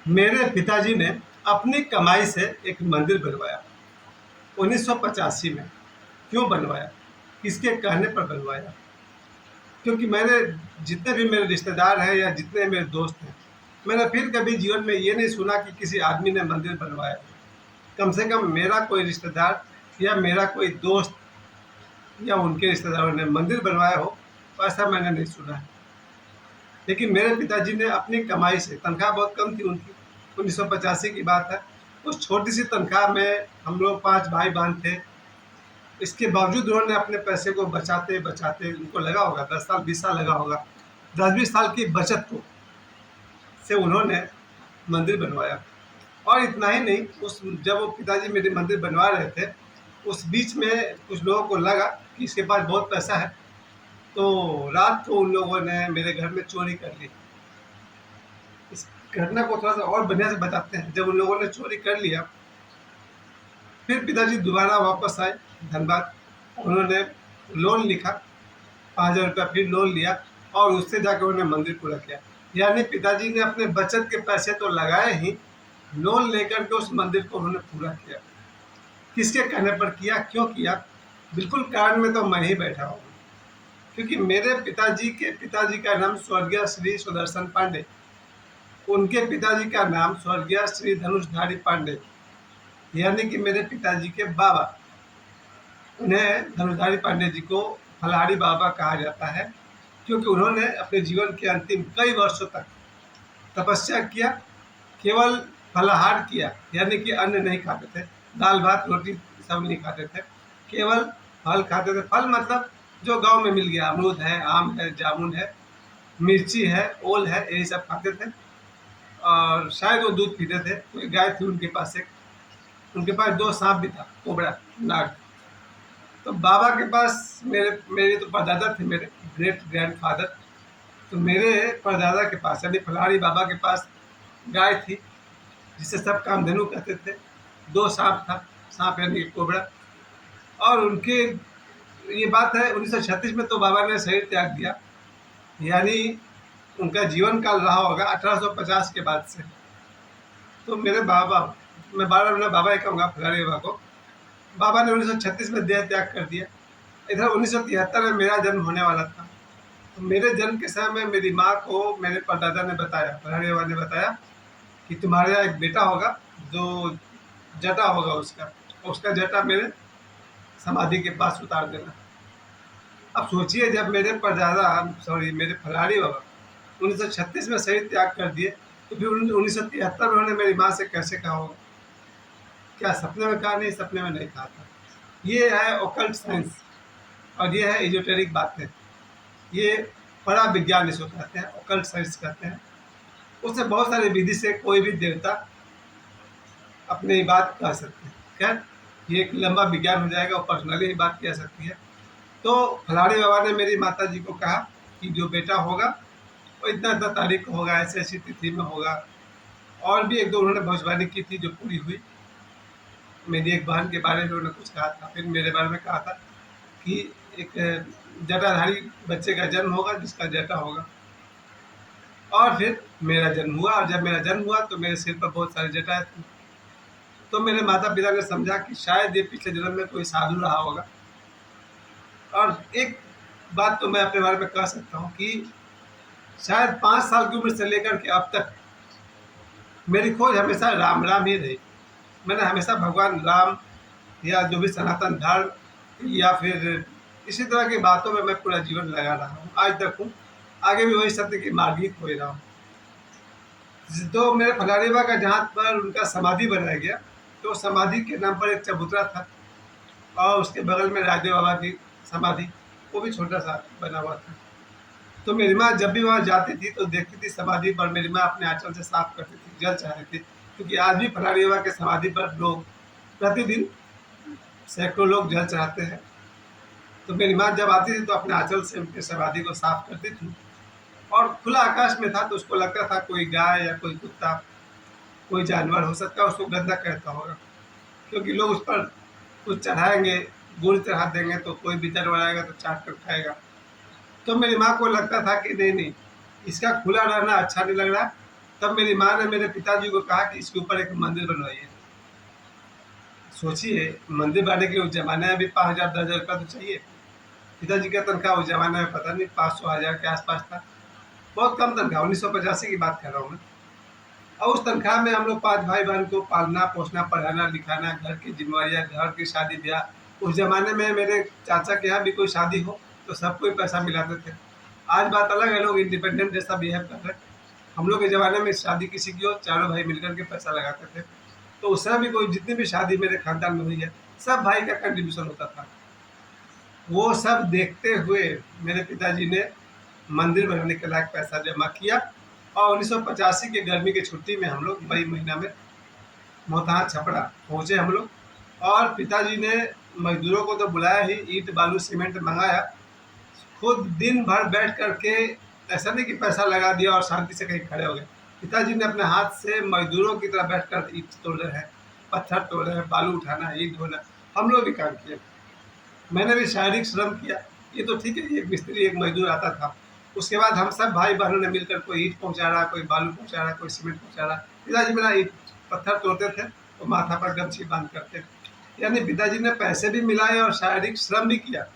मेरे पिताजी ने अपनी कमाई से एक मंदिर बनवाया 1985 में। क्यों बनवाया, किसके कहने पर बनवाया? क्योंकि मैंने जितने भी मेरे रिश्तेदार हैं या जितने मेरे दोस्त हैं, मैंने फिर कभी जीवन में ये नहीं सुना कि किसी आदमी ने मंदिर बनवाया। कम से कम मेरा कोई रिश्तेदार या मेरा कोई दोस्त या उनके रिश्तेदारों ने मंदिर बनवाया हो, तो ऐसा मैंने नहीं सुना है। लेकिन मेरे पिताजी ने अपनी कमाई से, तनख्वाह बहुत कम थी उनकी, 1985 की बात है, उस छोटी सी तनख्वाह में हम लोग 5 भाई बहन थे। इसके बावजूद उन्होंने अपने पैसे को बचाते बचाते, उनको लगा होगा 10 साल 20 साल लगा होगा, 10-20 साल की बचत को से उन्होंने मंदिर बनवाया। और इतना ही नहीं, उस जब वो पिताजी मेरे मंदिर बनवा रहे थे, उस बीच में कुछ लोगों को लगा कि इसके पास बहुत पैसा है, तो रात को उन लोगों ने मेरे घर में चोरी कर ली। इस घटना को थोड़ा सा और बढ़िया से बताते हैं। जब उन लोगों ने चोरी कर लिया, फिर पिताजी दोबारा वापस आए धनबाद। उन्होंने लोन लिखा, 5,000 रुपया फिर लोन लिया और उससे जाकर उन्होंने मंदिर पूरा किया। यानी पिताजी ने अपने बचत के पैसे तो लगाए ही, लोन लेकर के उस मंदिर को उन्होंने पूरा किया। किसके कहने पर किया, क्यों किया? बिल्कुल कारण में तो मैं ही बैठा हूँ। क्योंकि मेरे पिताजी का नाम स्वर्गीय श्री सुदर्शन पांडे, उनके पिताजी का नाम स्वर्गीय श्री धनुषधारी पांडे, यानी कि मेरे पिताजी के बाबा। उन्हें धनुषधारी पांडे जी को फलाहारी बाबा कहा जाता है, क्योंकि उन्होंने अपने जीवन के अंतिम कई वर्षों तक तपस्या किया, केवल फलाहार किया, यानी कि अन्न नहीं खाते थे, दाल भात रोटी सब नहीं खाते थे, केवल फल खाते थे। फल मतलब जो गांव में मिल गया, अमरूद है, आम है, जामुन है, मिर्ची है, ओल है, यही सब खाते थे। और शायद वो दूध पीते थे। कोई गाय थी उनके पास, एक उनके पास 2 सांप भी था, कोबरा नाग। तो बाबा के पास मेरे तो परदादा थे, मेरे ग्रेट ग्रैंडफादर। तो मेरे परदादा के पास यानी फलाहारी बाबा के पास गाय थी, जिसे सब कामधेनु कहते थे। 2 सांप था, सांप यानी कोबरा। और उनके, ये बात है 1936 में, तो बाबा ने शरीर त्याग दिया, यानी उनका जीवन काल रहा होगा 1850 के बाद से। तो मेरे बाबा, मैं बार बार अपना बाबा ही कहूँगा फलाहारी बाबा को, बाबा ने 1936 में देह त्याग कर दिया। इधर 1973 में मेरा जन्म होने वाला था। तो मेरे जन्म के समय में मेरी माँ को मेरे परदादा ने बताया, फलाहारी बाबा ने बताया कि तुम्हारे यहाँ एक बेटा होगा जो जटा होगा उसका जटा मेरे समाधि के पास उतार देना। अब सोचिए, जब मेरे मेरे फलाहारी बाबा 1936 में शरीर त्याग कर दिए, तो फिर 1973 में उन्होंने मेरी माँ से कैसे कहा होगा? क्या सपने में कहा? नहीं, सपने में नहीं कहा था। ये है ओकल्ट साइंस और ये है एजोटेरिक बातें। ये बड़ा विज्ञान इसको कहते हैं, ओकल्ट साइंस कहते हैं। उससे बहुत सारे विधि से कोई भी देवता अपनी बात कह सकते हैं। खैर, ये एक लंबा विज्ञान हो जाएगा और पर्सनली ही बात की जा सकती है। तो फलाहारी बाबा ने मेरी माता जी को कहा कि जो बेटा होगा वो इतना इतना तारीख को होगा, ऐसी ऐसी तिथि में होगा। और भी एक दो उन्होंने भविष्यवाणी की थी जो पूरी हुई। मेरी एक बहन के बारे में उन्होंने कुछ कहा था, फिर मेरे बारे में कहा था कि एक जटाधारी बच्चे का जन्म होगा जिसका जटा होगा। और फिर मेरा जन्म हुआ, और जब मेरा जन्म हुआ तो मेरे सिर पर बहुत सारे जटाएं थी। तो मेरे माता पिता ने समझा कि शायद ये पिछले जन्म में कोई साधु रहा होगा। और एक बात तो मैं अपने बारे में कह सकता हूँ कि शायद 5 साल की उम्र से लेकर के अब तक मेरी खोज हमेशा राम राम ही रही। मैंने हमेशा भगवान राम या जो भी सनातन धर्म या फिर इसी तरह की बातों में मैं पूरा जीवन लगा रहा हूँ, आज तक हूँ, आगे भी वही सत्य की मार्ग ही खोज रहा हूँ। तो मेरे फलाहारी बाबा का जहाँ पर उनका समाधि बनाया गया, तो समाधि के नाम पर एक चबूतरा था और उसके बगल में राजदेव बाबा की समाधि, वो भी छोटा सा बना हुआ था। तो मेरी माँ जब भी वहाँ जाती थी तो देखती थी समाधि पर, मेरी माँ अपने आंचल से साफ करती थी, जल चढ़ाती थी। क्योंकि आज भी फलाहारी बाबा के समाधि पर लोग प्रतिदिन सैकड़ों लोग जल चढ़ाते हैं। तो मेरी माँ जब आती थी तो अपने आंचल से उनके समाधि को साफ करती थी। और खुला आकाश में था तो उसको लगता था कोई गाय या कोई कुत्ता, कोई जानवर हो सकता है उसको गंदा कहता होगा, क्योंकि लोग उस पर कुछ चढ़ाएंगे, गुड़ चढ़ा देंगे तो कोई भी जानवर आएगा तो चाट कर खाएगा। तो मेरी माँ को लगता था कि नहीं नहीं, इसका खुला रहना अच्छा नहीं लग रहा, तब मेरी माँ ने मेरे पिताजी को कहा कि इसके ऊपर एक मंदिर बनवाइए। सोचिए, मंदिर बनाने के लिए उस ज़माने में भी 5,000 10,000 रुपया तो चाहिए। पिताजी का तनख्वाह उस ज़माने में पता नहीं 500,000 के आसपास था। बहुत कम तनख्वाह, 1985 की बात कर रहा हूँ मैं। और उस तनख्वाह में हम लोग 5 भाई-बहन को पालना, पोसना, पढ़ाना, लिखाना, घर की ज़िम्मेवारियाँ, घर की शादी-ब्याह। उस ज़माने में मेरे चाचा के यहाँ भी कोई शादी हो, तो सबको ही पैसा मिलाते थे। आज बात अलग है, लोग इंडिपेंडेंट जैसा बिहेव कर रहे हैं। हम लोग के ज़माने में शादी किसी की हो, चारों भाई मिलकर के पैसा लगाते थे। तो उस समय भी कोई जितनी भी शादी मेरे खानदान में हुई है, सब भाई का कंट्रीब्यूशन होता था। वो सब देखते हुए मेरे पिताजी ने मंदिर बनाने के लायक पैसा जमा किया और 1985 के गर्मी की छुट्टी में हम लोग मई महीना में मोहताज छपरा पहुँचे हम लोग। और पिताजी ने मजदूरों को तो बुलाया ही, ईंट बालू सीमेंट मंगाया, खुद दिन भर बैठ करके, ऐसा नहीं कि पैसा लगा दिया और शांति से कहीं खड़े हो गए। पिताजी ने अपने हाथ से मजदूरों की तरह बैठकर ईंट तोड़ रहे हैं, पत्थर तोड़ रहे हैं, बालू उठाना, ईंट ढोना, हम लोग भी काम किए। मैंने भी शारीरिक श्रम किया। ये तो ठीक है, एक मिस्त्री एक मजदूर आता था। उसके बाद हम सब भाई बहनों ने मिलकर कोई ईंट पहुंचा रहा, कोई बालू पहुंचा रहा, कोई सीमेंट पहुंचा रहा। पिताजी मेरा ईंट पत्थर तोड़ते थे और माथा पर गमछी बांध करते थे। यानी पिताजी ने पैसे भी मिलाए और शारीरिक श्रम भी किया।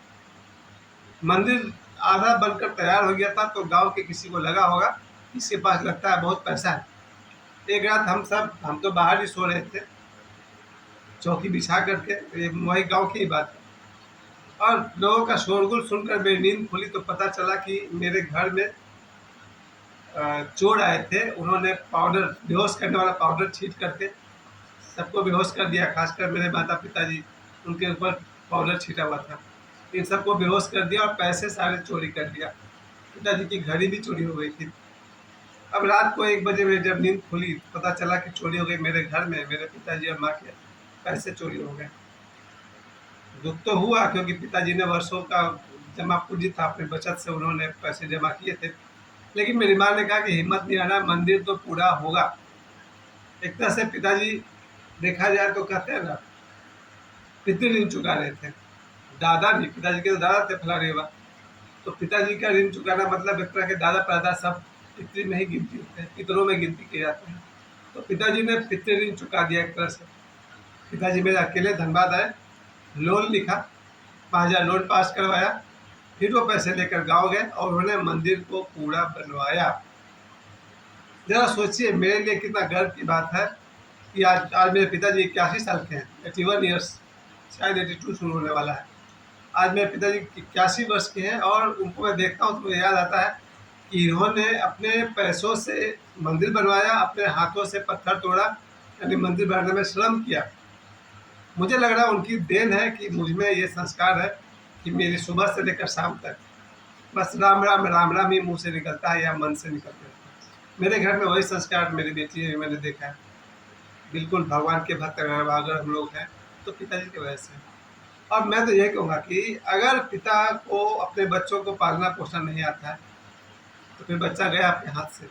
मंदिर आधा बनकर तैयार हो गया था तो गांव के किसी को लगा होगा इसके पास लगता है बहुत पैसा है। एक रात हम तो बाहर ही सो रहे थे चौकी बिछा करके, वही गांव की ही बात है। और लोगों का शोरगुल सुनकर मेरी नींद खुली तो पता चला कि मेरे घर में चोर आए थे। उन्होंने पाउडर, बेहोश करने वाला पाउडर छींट करके सबको बेहोश कर दिया। खासकर मेरे माता पिताजी, उनके ऊपर पाउडर छीटा हुआ था। इन सबको बेहोश कर दिया और पैसे सारे चोरी कर दिया। पिताजी की घड़ी भी चोरी हो गई थी। अब रात को 1 बजे में जब नींद खुली पता चला कि चोरी हो गई मेरे घर में, मेरे पिताजी और माँ के पैसे चोरी हो गए। दुख तो हुआ क्योंकि पिताजी ने वर्षों का जमा पूंजी था, अपनी बचत से उन्होंने पैसे जमा किए थे। लेकिन मेरी माँ ने कहा कि हिम्मत नहीं आना, मंदिर तो पूरा होगा। एक तरह से पिताजी देखा जाए तो कहते हैं ना, पितृ ऋण चुका रहे थे। दादा भी, पिताजी के तो दादा थे फलारीवा, तो पिताजी का ऋण चुकाना मतलब एक तरह के दादा परदादा सब पितृ में ही गिनती होते हैं, पितरों में गिनती किए जाते हैं। तो पिताजी ने पितृ ऋण चुका दिया एक तरह से। पिताजी मेरे अकेले धनबाद आए, लोन लिखा, 5,000 लोन पास करवाया, फिर वो पैसे लेकर गांव गए और उन्होंने मंदिर को पूरा बनवाया। जरा सोचिए मेरे लिए कितना गर्व की बात है कि आज आज मेरे पिताजी 81 साल के हैं, 81 ईयर्स, शायद 82 शुरू होने वाला है। आज मेरे पिताजी 81 वर्ष के हैं और उनको मैं देखता हूँ तो मुझे याद आता है कि इन्होंने अपने पैसों से मंदिर बनवाया, अपने हाथों से पत्थर तोड़ा, यानी मंदिर बनाने में श्रम किया। मुझे लग रहा है उनकी देन है कि मुझ में ये संस्कार है कि मेरी सुबह से लेकर शाम तक बस राम राम राम राम ही मुंह से निकलता है या मन से निकलता है। मेरे घर में वही संस्कार मेरी बेटी है, मैंने देखा है। बिल्कुल भगवान के भक्त अगर हम लोग हैं तो पिताजी की वजह से। और मैं तो यही कहूँगा कि अगर पिता को अपने बच्चों को पालना पोसना नहीं आता है तो फिर बच्चा गया अपने हाथ से।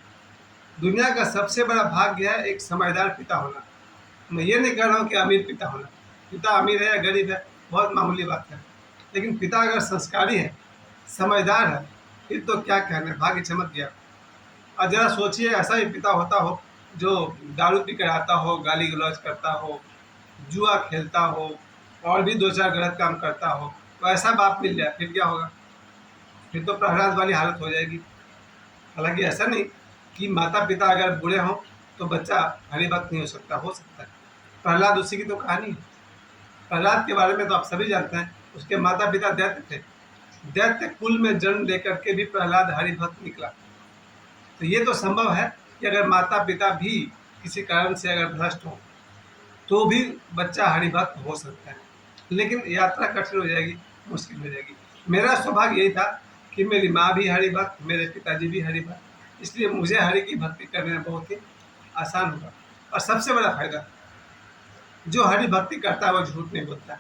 दुनिया का सबसे बड़ा भाग्य है एक समझदार पिता होना। मैं ये नहीं कह रहा हूँ कि अमीर पिता होना, पिता अमीर है या गरीब है बहुत मामूली बात है, लेकिन पिता अगर संस्कारी है, समझदार है, फिर तो क्या कहने, भाग्य चमक गया। और जरा सोचिए ऐसा ही पिता होता हो जो दारू पी कर आता हो, गाली गलौज करता हो, जुआ खेलता हो और भी 2-4 गलत काम करता हो, तो ऐसा बाप मिल जाए फिर क्या होगा? फिर तो प्रहलाद वाली हालत हो जाएगी। हालांकि ऐसा नहीं कि माता पिता अगर बुरे हों तो बच्चा हरिभक्त नहीं हो सकता है। प्रहलाद उसी की तो कहानी है। प्रहलाद के बारे में तो आप सभी जानते हैं, उसके माता पिता दैत्य थे। दैत्य कुल में जन्म लेकर के भी प्रहलाद हरिभक्त निकला। तो ये तो संभव है कि अगर माता पिता भी किसी कारण से अगर भ्रष्ट हो तो भी बच्चा हरिभक्त हो सकता है, लेकिन यात्रा कठिन हो जाएगी, मुश्किल हो जाएगी। मेरा सौभाग्य यही था कि मेरी माँ भी हरिभक्त, मेरे पिताजी भी हरिभक्त, इसलिए मुझे हरि की भक्ति करने में बहुत ही आसान होगा। और सबसे बड़ा फायदा, जो हरि भक्ति करता है वो झूठ नहीं बोलता है।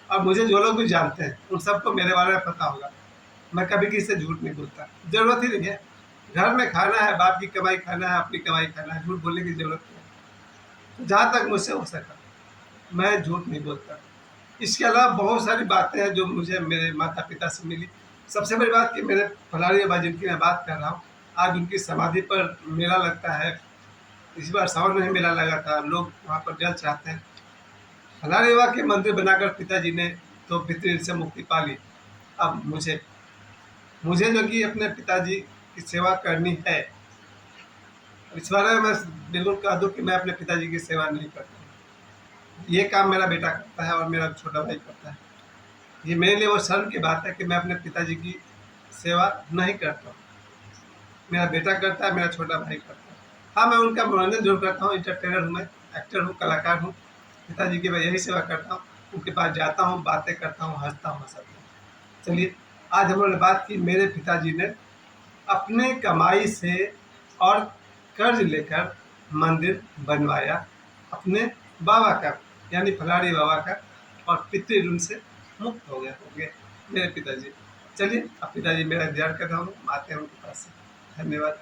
और मुझे जो लोग भी जानते हैं उन सबको मेरे बारे में पता होगा, मैं कभी किसी से झूठ नहीं बोलता, जरूरत ही नहीं है। घर में खाना है, बाप की कमाई खाना है, अपनी कमाई खाना है, झूठ बोलने की जरूरत नहीं है। तो जहाँ तक मुझसे हो सका मैं झूठ नहीं बोलता। इसके अलावा बहुत सारी बातें हैं जो मुझे मेरे माता पिता से मिली। सबसे बड़ी बात कि मेरे फलारी बाबा जिनकी मैं बात कर रहा हूँ, आज उनकी समाधि पर मेला लगता है, इस बार सावन में ही मेला लगा था, लोग वहाँ पर जल चाहते हैं। फलाने बाबा के मंदिर बनाकर पिताजी ने तो पितृ से मुक्ति पा ली। अब मुझे मुझे जो कि अपने पिताजी की सेवा करनी है, इस बारे में मैं बिल्कुल कह दूँ कि मैं अपने पिताजी की सेवा नहीं करता हूँ। ये काम मेरा बेटा करता है और मेरा छोटा भाई करता है। ये मेरे लिए वो शर्म की बात है कि मैं अपने पिताजी की सेवा नहीं करता हूँ। मेरा बेटा करता है, मेरा छोटा भाई करता है। हाँ, मैं उनका मनोरंजन ज़रूर करता हूँ, एंटरटेनर हूँ मैं, एक्टर हूँ, कलाकार हूँ। पिताजी की मैं यही सेवा करता हूँ, उनके पास जाता हूँ, बातें करता हूँ, हँसता हूँ, हँसाता हूँ। चलिए, आज हम लोगों ने बात की मेरे पिताजी ने अपने कमाई से और कर्ज लेकर मंदिर बनवाया अपने बाबा का, यानी फलाड़ी बाबा का, और पितृ ऋण से मुक्त हो गए मेरे पिताजी। चलिए, अब पिताजी मेरा इंतजार कर रहा हूँ, आते हैं उनके पास से। धन्यवाद।